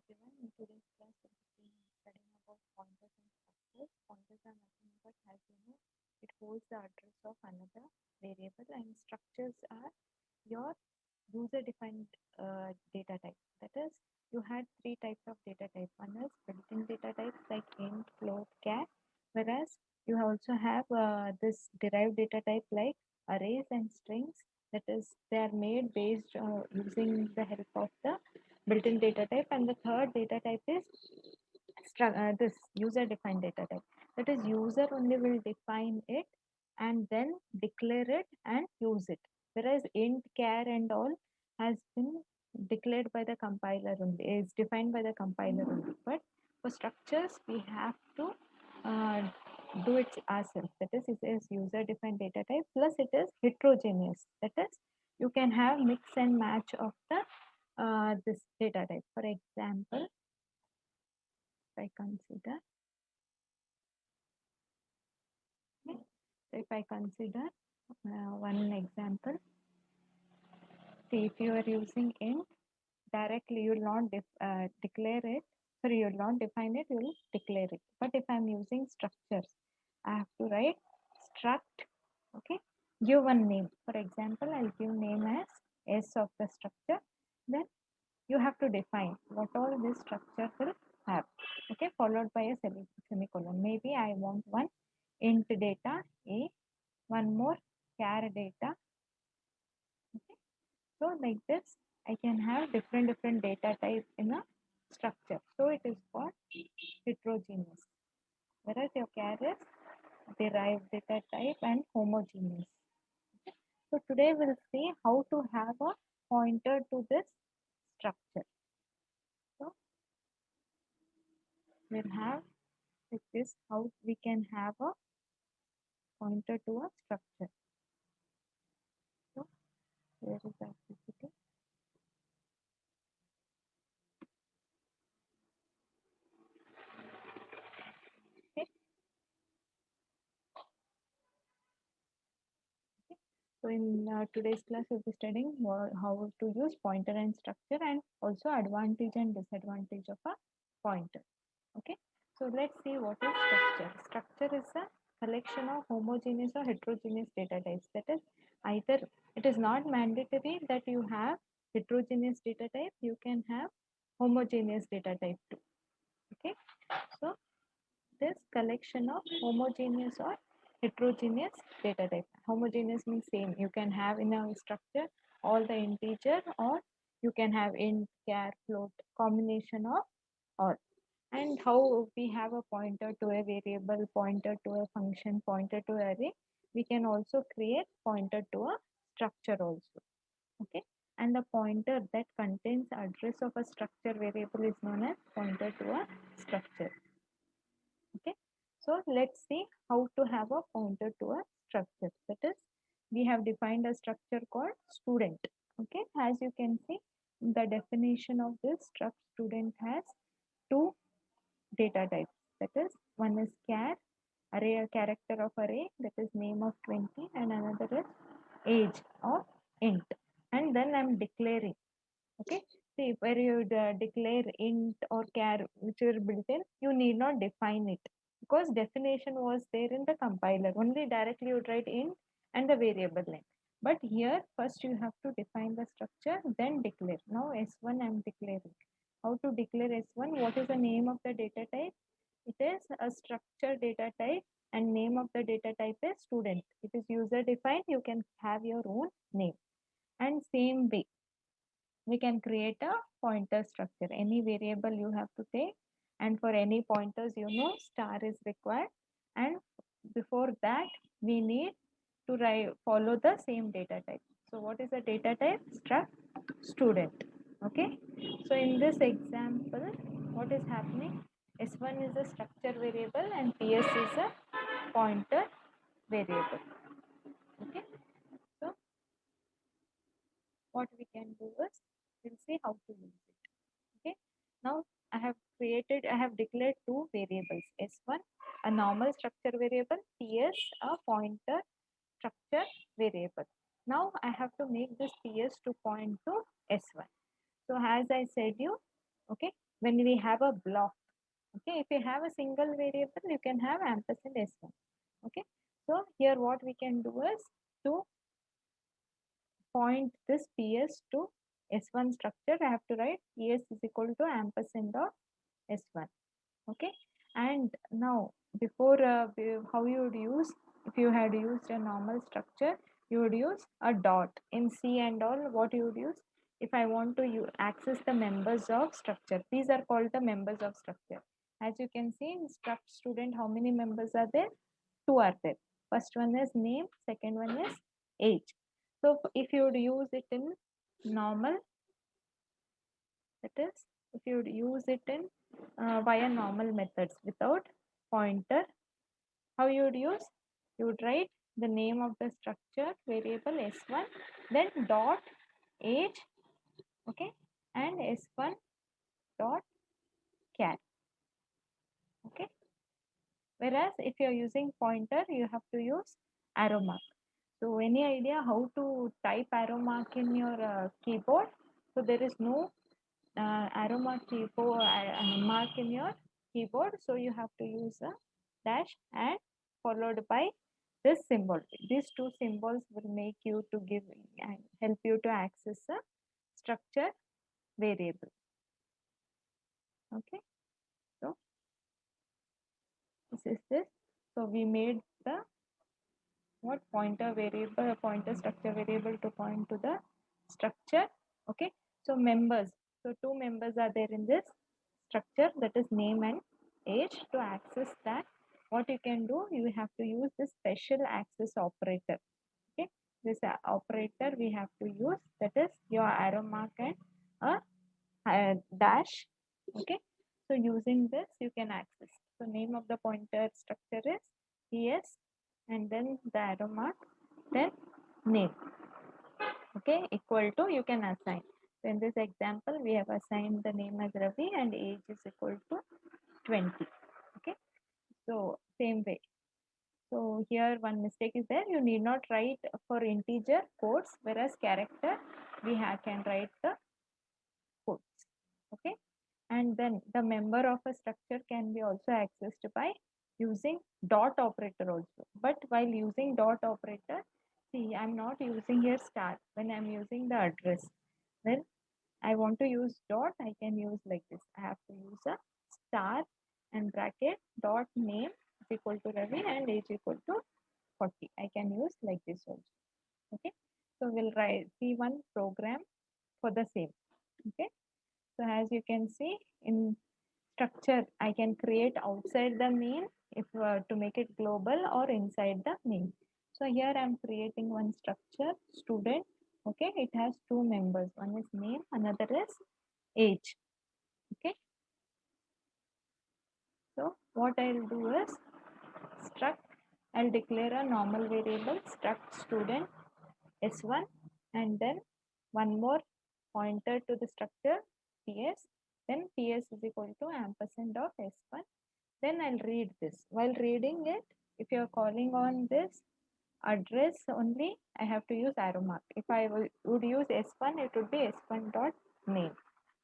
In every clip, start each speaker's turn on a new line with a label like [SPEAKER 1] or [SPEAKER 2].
[SPEAKER 1] everyone. In today's class, we'll be studying about pointers and structures. Pointers are nothing but, as you know, it holds the address of another variable, and structures are your user-defined data type. That is, you had three types of data type. One is built-in data types like int, float, char, whereas you also have this derived data type like arrays and strings. That is, they are made based using the help of the built-in data type, and the third data type is this user-defined data type. That is, user only will define it and then declare it and use it. Whereas int, char, and all has been declared by the compiler only, is defined by the compiler only. But for structures, we have to uh, do it ourselves. That is, it is user-defined data type plus it is heterogeneous. That is, you can have mix and match of the this data type. For example, if I consider, okay, so if I consider one example, see if you are using int, directly you will not declare it, sorry, you will not define it, you will declare it. But if I am using structures, I have to write struct, okay, give one name. For example, I'll give name as S of the structure. Then you have to define what all this structure will have, okay, followed by a semicolon. Maybe I want one int data a, one more char data, okay. So like this I can have different data type in a structure, so it is called heterogeneous, whereas your char is derived data type and homogeneous. So today we'll see how to have a pointer to this structure. So we'll have with this how we can have a pointer to a structure. So here is the activity. Okay. So in today's class we'll be studying how to use pointer and structure, and also advantage and disadvantage of a pointer. Okay. So let's see what is structure. Structure is a collection of homogeneous or heterogeneous data types. That is, either it is not mandatory that you have heterogeneous data type, you can have homogeneous data type too. Okay. So this collection of homogeneous or heterogeneous data type. Homogeneous means same. You can have in a structure all the integer, or you can have int, char, float, combination of all. And how we have a pointer to a variable, pointer to a function, pointer to array, we can also create pointer to a structure also. Okay. And the pointer that contains address of a structure variable is known as pointer to a structure. Okay. So let's see how to have a pointer to a structure. That is, we have defined a structure called student. Okay. As you can see, the definition of this struct student has two data types. That is, one is char, array, a character of array, that is name of 20, and another is age of int. And then I'm declaring. Okay. See, where you declare int or char, which are built in, you need not define it because definition was there in the compiler. Only directly you write int and the variable name. But here, first you have to define the structure, then declare. Now S1 I'm declaring. How to declare S1? What is the name of the data type? It is a structure data type, and name of the data type is student. It is user defined. You can have your own name. And same way, we can create a pointer structure. Any variable you have to take, and for any pointers, you know, star is required, and before that we need to follow the same data type. So what is the data type? Struct student. Okay. So in this example, what is happening? S1 is a structure variable and PS is a pointer variable. Okay. So what we can do is, we'll see how to use it. Okay. Now I have declared two variables, S1 a normal structure variable, PS a pointer structure variable. Now I have to make this PS to point to S1. So as I said you, okay, when we have a block. Okay, if you have a single variable, you can have ampersand s1. Okay, so here what we can do is to point this ps to s1 structure, I have to write ps is equal to ampersand of s1. Okay, and now before how you would use, if you had used a normal structure, you would use a dot in C and all. What you would use, if I want to access the members of structure, these are called the members of structure. As you can see in struct student, how many members are there? Two are there. First one is name, second one is age. So if you would use it in normal, that is, if you would use it in via normal methods without pointer, how you would use? You would write the name of the structure variable s1, then dot age, okay, and s1 dot char. Okay, whereas if you are using pointer, you have to use arrow mark. So any idea how to type arrow mark in your keyboard? So there is no arrow mark keyboard mark in your keyboard, so you have to use a dash and followed by this symbol. These two symbols will make you to give and help you to access a structure variable. Okay, so this is this. So we made the what pointer variable, pointer structure variable to point to the structure. Okay, so members, so two members are there in this structure, that is name and age. To access that, what you can do, you have to use this special access operator. Okay, this operator we have to use, that is your arrow mark and a dash. Okay, so using this you can access. So name of the pointer structure is ps, and then the arrow mark, then name. Okay, equal to, you can assign. So in this example, we have assigned the name as Ravi and age is equal to 20. Okay, so same way. So here one mistake is there. You need not write for integer quotes, whereas character we can write the quotes. Okay, and then the member of a structure can be also accessed by using dot operator also. But while using dot operator, see, I'm not using here star. When I'm using the address, then I want to use dot, I can use like this. I have to use a star and bracket dot name is equal to Ravi and age equal to 40. I can use like this also. Okay, so we'll write see one program for the same. Okay, so as you can see in structure, I can create outside the main if to make it global, or inside the main. So here I'm creating one structure student. Okay, it has two members. One is name, another is age. Okay, so what I'll do is struct. I'll declare a normal variable struct student s1, and then one more pointer to the structure ps, then ps is equal to ampersand of s1. Then I'll read this. While reading it, if you're calling on this address only, I have to use arrow mark. If I would use s1, it would be s1 dot name.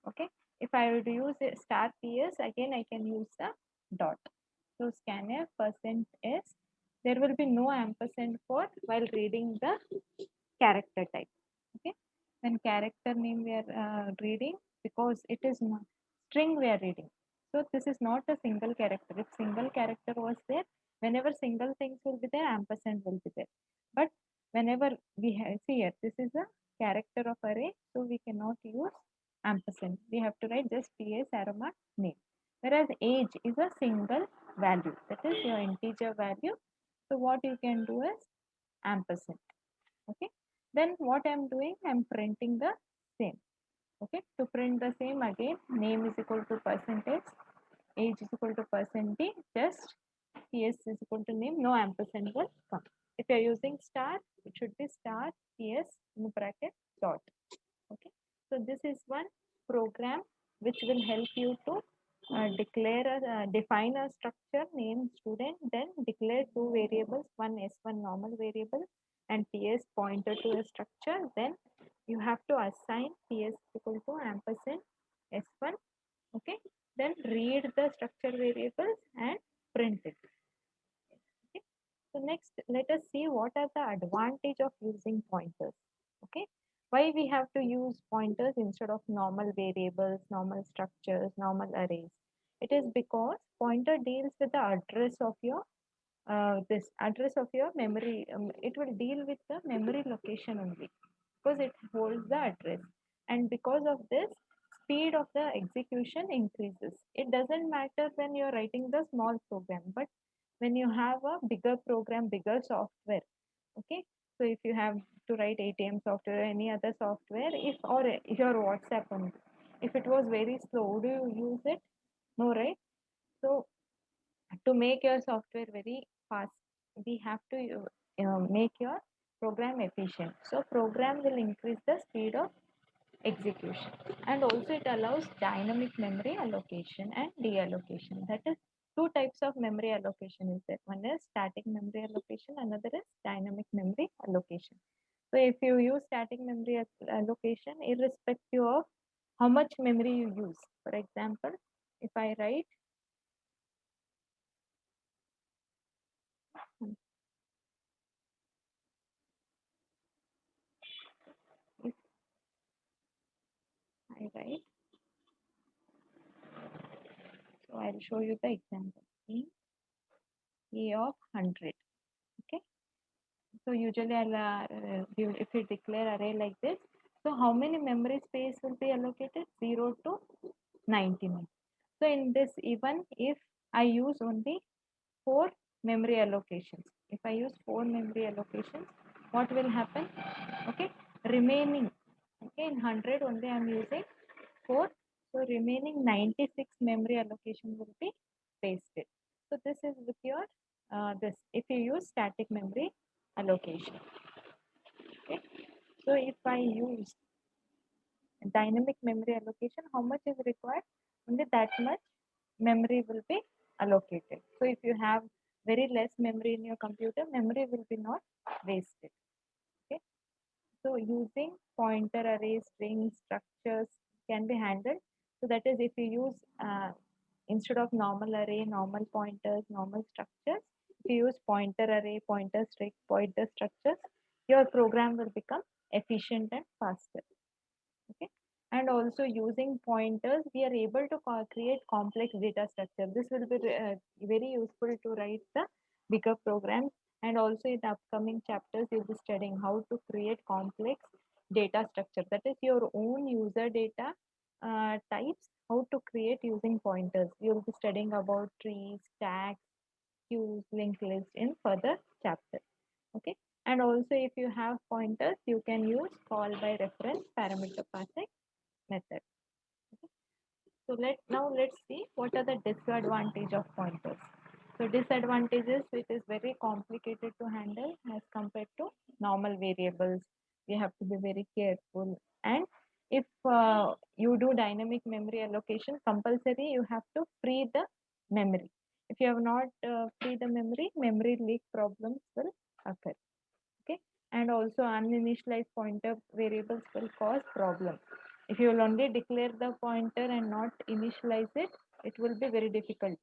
[SPEAKER 1] Okay, if I would use star ps, again I can use the dot. So scanf percent s, there will be no ampersand for while reading the character type. Okay, when character name we are reading, because it is not string we are reading, so this is not a single character. If single character was there, whenever single things will be there, ampersand will be there. But whenever we have, see here, this is a character of array, so we cannot use ampersand. We have to write just ps arrow mark name. Whereas age is a single value, that is your integer value. So what you can do is ampersand. Okay, then what I'm doing, I'm printing the same. Okay, to print the same, again name is equal to percentage, age is equal to percentage, just ps is equal to name, no ampersand will come. If you're using star, it should be star ps in bracket dot. Okay, so this is one program which will help you to define a structure name student, then declare two variables, one s1 normal variable and ps pointer to a structure. Then you have to assign ps equal to ampersand s1. Okay, then read the structure variables and print it. Okay. So next, let us see what are the advantage of using pointers. Okay. Why we have to use pointers instead of normal variables, normal structures, normal arrays? It is because pointer deals with the address of your this address of your memory. It will deal with the memory location only because it holds the address, and because of this, speed of the execution increases. It doesn't matter when you're writing the small program, but when you have a bigger program, bigger software. Okay, so if you have to write ATM software, any other software, if or your WhatsApp only, if it was very slow, do you use it? No, right? So to make your software very fast, we have to make your program efficient. So program will increase the speed of execution, and also it allows dynamic memory allocation and deallocation. That is, two types of memory allocation is there. One is static memory allocation, another is dynamic memory allocation. So if you use static memory allocation, irrespective of how much memory you use, for example, if I write, if I write, so I'll show you the example. A of 100. Okay. So usually if you declare array like this, so how many memory space will be allocated? 0 to 99. So in this, even if I use only 4 memory allocations, if I use 4 memory allocations, what will happen? Okay, remaining, okay, in 100 only I'm using 4. So remaining 96 memory allocation will be pasted. So this is with your this if you use static memory allocation. Okay. So if I use dynamic memory allocation, how much is required? Only that much memory will be allocated. So if you have very less memory in your computer, memory will be not wasted. Okay. So using pointer arrays, strings, structures can be handled. So that is, if you use instead of normal array, normal pointers, normal structures, if you use pointer array, pointer string, pointer structures, your program will become efficient and faster. Okay. And also using pointers, we are able to create complex data structure. This will be very useful to write the bigger programs. And also in the upcoming chapters, you'll be studying how to create complex data structure. That is your own user data types, how to create using pointers. You'll be studying about trees, stacks, queues, linked list in further chapter. Okay. And also if you have pointers, you can use call by reference parameter passing method. Okay. So let's see what are the disadvantage of pointers. So disadvantages, it is very complicated to handle as compared to normal variables. You have to be very careful, and if you do dynamic memory allocation, compulsory you have to free the memory. If you have not free the memory leak problems will occur. Okay. And also uninitialized pointer variables will cause problem. If you will only declare the pointer and not initialize it, it will be very difficult.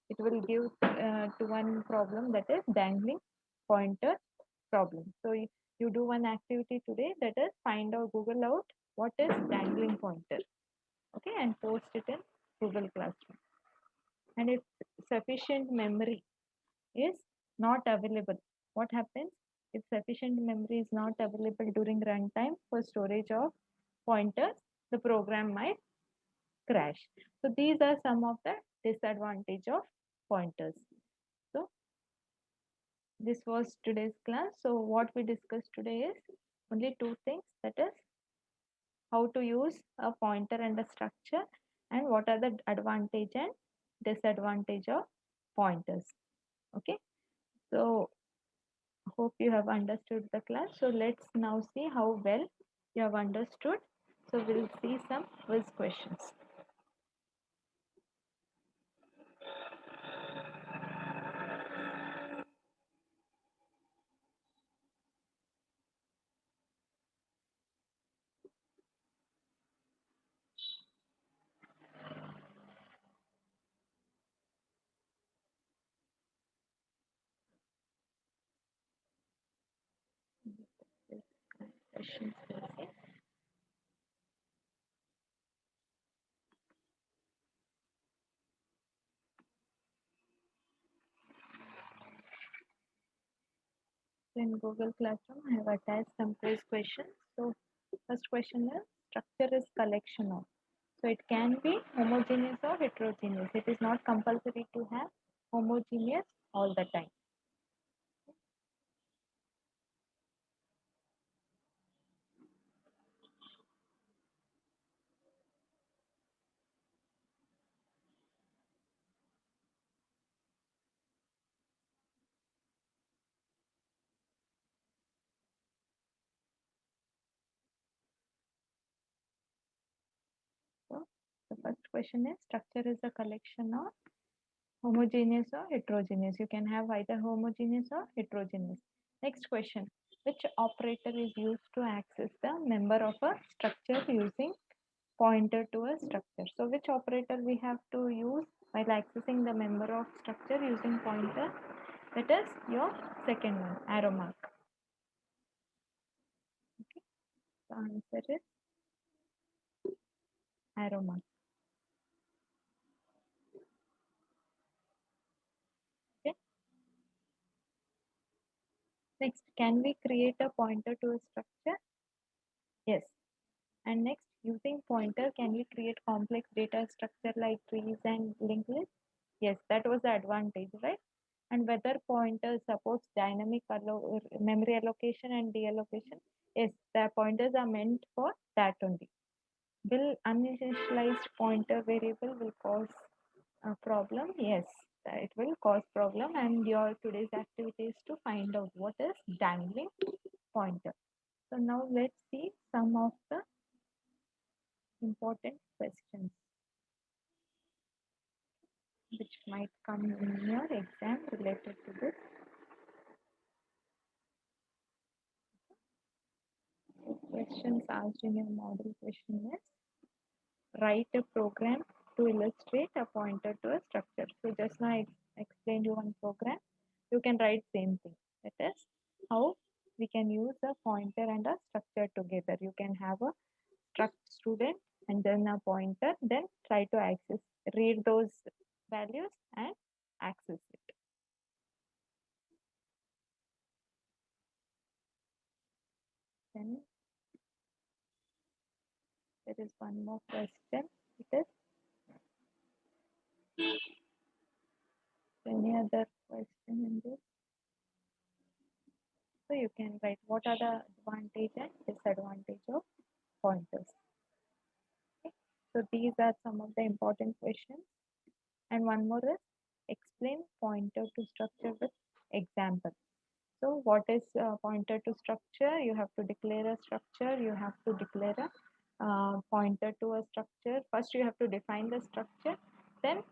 [SPEAKER 1] It will give to one problem, that is dangling pointer problem. So you do one activity today, that is find out, Google out what is dangling pointer. Okay. And post it in Google Classroom. And if sufficient memory is not available, what happens? If sufficient memory is not available during runtime for storage of pointers, the program might crash. So these are some of the disadvantage of pointers. So this was today's class. So what we discussed today is only two things, that is how to use a pointer and a structure, and what are the advantage and disadvantage of pointers. Okay. So hope you have understood the class. So let's now see how well you have understood. So we'll see some quiz questions. questions we'll see. In Google Classroom, I have attached some quiz questions. So first question is structure is collection of. So it can be homogeneous or heterogeneous. It is not compulsory to have homogeneous all the time. So the first question is structure is a collection of homogeneous or heterogeneous. You can have either homogeneous or heterogeneous. Next question, which operator is used to access the member of a structure using pointer to a structure? So which operator we have to use while accessing the member of structure using pointer? That is your second one, arrow mark. Okay. The answer is arrow mark. Okay. Next, can we create a pointer to a structure? Yes. And next, using pointer, can we create complex data structure like trees and linked lists? Yes, that was the advantage, right? And whether pointer supports dynamic memory allocation and deallocation? Yes, the pointers are meant for that only. Will uninitialized pointer variable will cause a problem? Yes, it will cause problem. And your today's activity is to find out what is dangling pointer. So now let's see some of the important questions which might come in your exam related to this. So questions asked in your model question is write a program to illustrate a pointer to a structure. So just now I explained you one program. You can write same thing. That is how we can use a pointer and a structure together. You can have a struct student and then a pointer, then try to access, read those values and access it. Then there is one more question. It is any other question in this? So you can write what are the advantage and disadvantage of pointers. Okay. So these are some of the important questions. And one more is explain pointer to structure with example. So what is pointer to structure? You have to declare a structure. You have to declare a pointer to a structure. First you have to define the structure. Then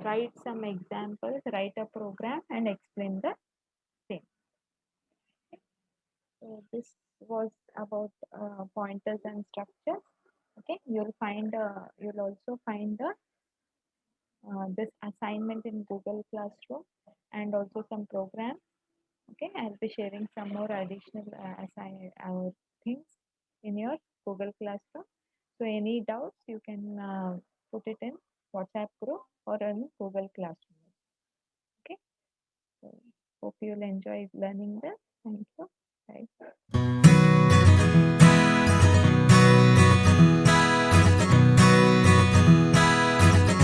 [SPEAKER 1] write some examples, write a program and explain the same. So this was about pointers and structures. Okay, you'll also find the this assignment in Google Classroom and also some programs. Okay, I'll be sharing some more additional things in your Google Classroom. So any doubts you can put it in WhatsApp group or in Google Classroom. Okay, so hope you'll enjoy learning this. Thank you.